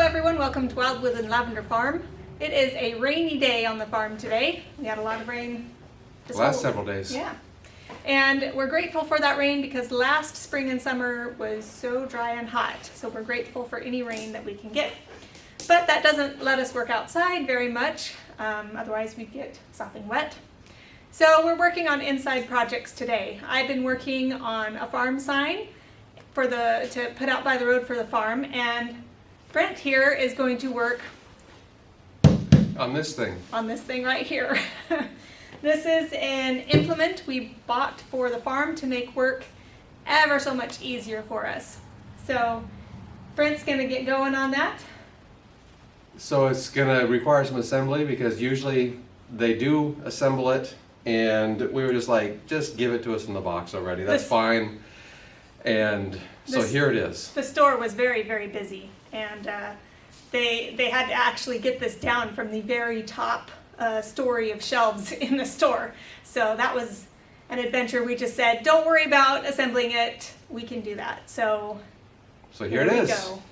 everyone, welcome to Wildwood and Lavender Farm. It is a rainy day on the farm today. We had a lot of rain last several days. Yeah. And we're grateful for that rain because last spring and summer was so dry and hot. So we're grateful for any rain that we can get. But that doesn't let us work outside very much. Otherwise we'd get something wet. So we're working on inside projects today. I've been working on a farm sign to put out by the road for the farm, and Brent here is going to work on this thing right here. This is an implement we bought for the farm to make work ever so much easier for us. So Brent's going to get going on that. So it's going to require some assembly because usually they do assemble it, and we were just like, just give it to us in the box already. That's fine. And so here it is. The store was very, very busy, and they had to actually get this down from the very top story of shelves in the store. So that was an adventure. We just said, don't worry about assembling it. We can do that. So here it is. Go.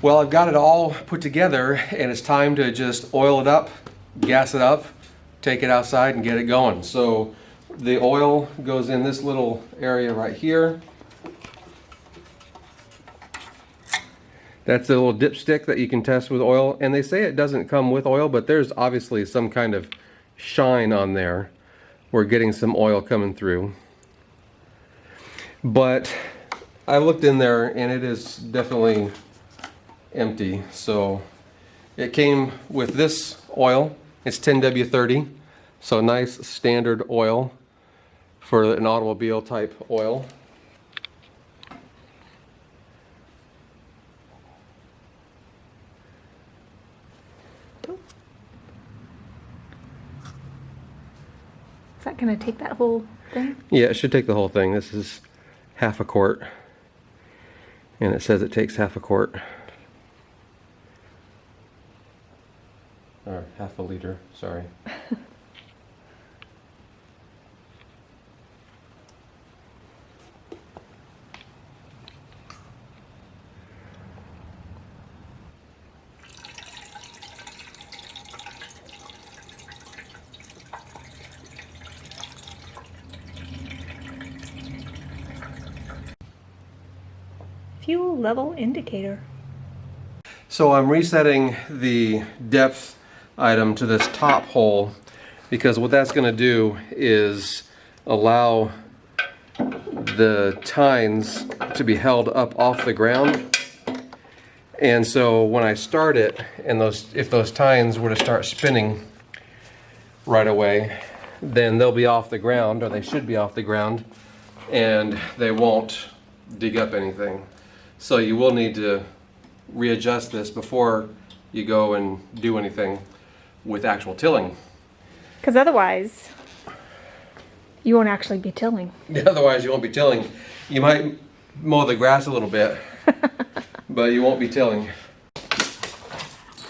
Well, I've got it all put together and it's time to just oil it up, gas it up, take it outside and get it going. So the oil goes in this little area right here. That's the little dipstick that you can test with oil, and they say it doesn't come with oil, but there's obviously some kind of shine on there. We're getting some oil coming through. But I looked in there and it is definitely empty. So it came with this oil. It's 10W30, so nice standard oil for an automobile type oil. Is that going to take that whole thing? Yeah, it should take the whole thing. This is half a quart, and it says it takes half a quart. Or half a liter, sorry. Fuel level indicator. So I'm resetting the depth item to this top hole because what that's going to do is allow the tines to be held up off the ground. And so when I start it, and if those tines were to start spinning right away, then they'll be off the ground, or they should be off the ground, and they won't dig up anything. So you will need to readjust this before you go and do anything with actual tilling. Because otherwise, you won't actually be tilling. Otherwise you won't be tilling. You might mow the grass a little bit, but you won't be tilling.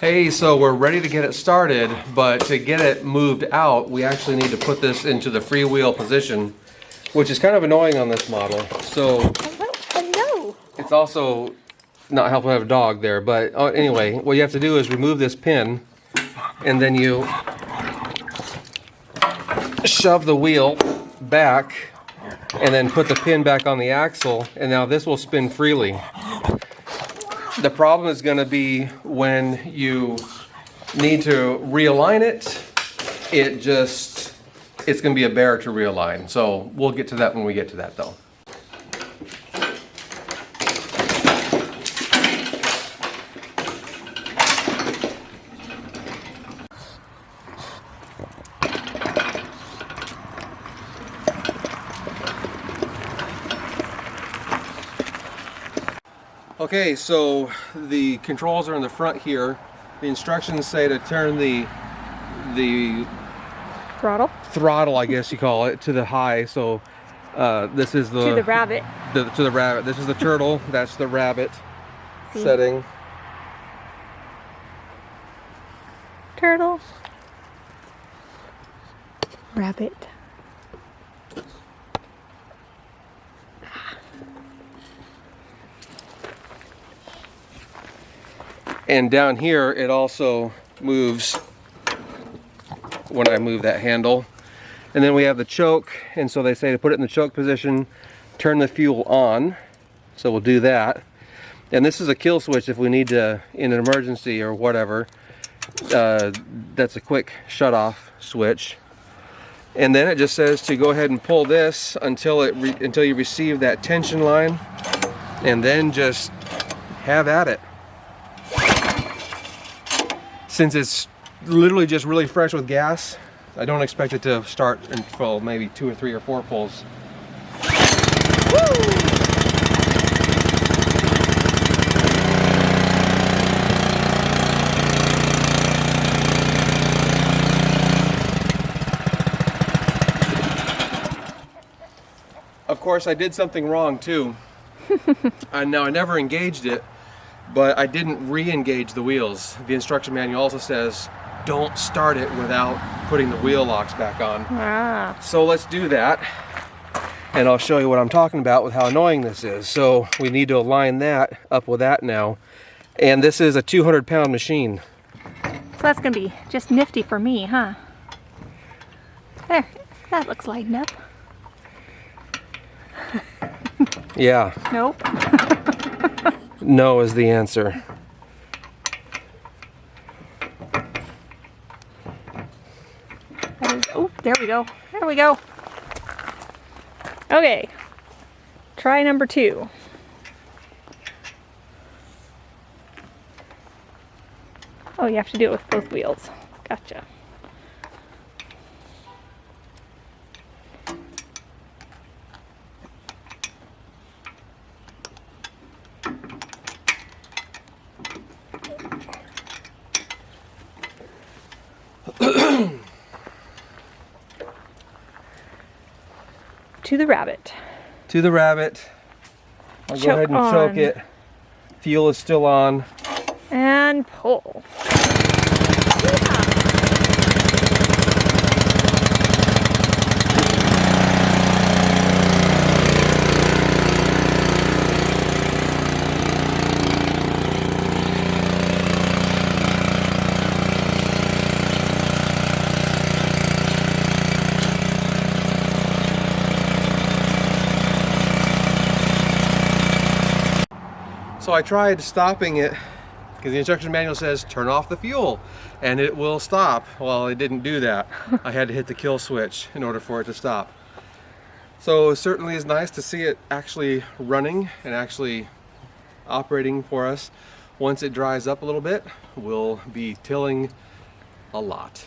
Hey, so we're ready to get it started, but to get it moved out, we actually need to put this into the freewheel position, which is kind of annoying on this model. So it's also not helpful to have a dog there, but anyway, what you have to do is remove this pin, and then you shove the wheel back, and then put the pin back on the axle, and now this will spin freely. The problem is going to be when you need to realign it, it's going to be a bear to realign. So we'll get to that when we get to that though. Okay, so the controls are in the front here. The instructions say to turn the throttle, I guess you call it, to the high. So this is the... To the rabbit. To the rabbit. This is the turtle, that's the rabbit. See? Setting. Turtle. Rabbit. And down here, it also moves when I move that handle. And then we have the choke, and so they say to put it in the choke position, turn the fuel on. So we'll do that. And this is a kill switch if we need to, in an emergency or whatever. That's a quick shut-off switch. And then it just says to go ahead and pull this until you receive that tension line, and then just have at it. Since it's literally just really fresh with gas, I don't expect it to start until maybe 2 or 3 or 4 pulls. Woo! Of course, I did something wrong too. Now I never engaged it, but I didn't re-engage the wheels. The instruction manual also says don't start it without putting the wheel locks back on. Ah. So let's do that, and I'll show you what I'm talking about with how annoying this is. So we need to align that up with that now, And this is a 200-pound machine. So that's gonna be just nifty for me, huh? There, that looks lightened up. Yeah. Nope. No is the answer. Oh, there we go. There we go. Okay. Try number 2. Oh, you have to do it with both wheels. Gotcha. To the rabbit. To the rabbit. I'll go ahead and choke it. Fuel is still on. And pull. So I tried stopping it because the instruction manual says turn off the fuel and it will stop. Well, it didn't do that. I had to hit the kill switch in order for it to stop. So it certainly is nice to see it actually running and actually operating for us. Once it dries up a little bit, we'll be tilling a lot.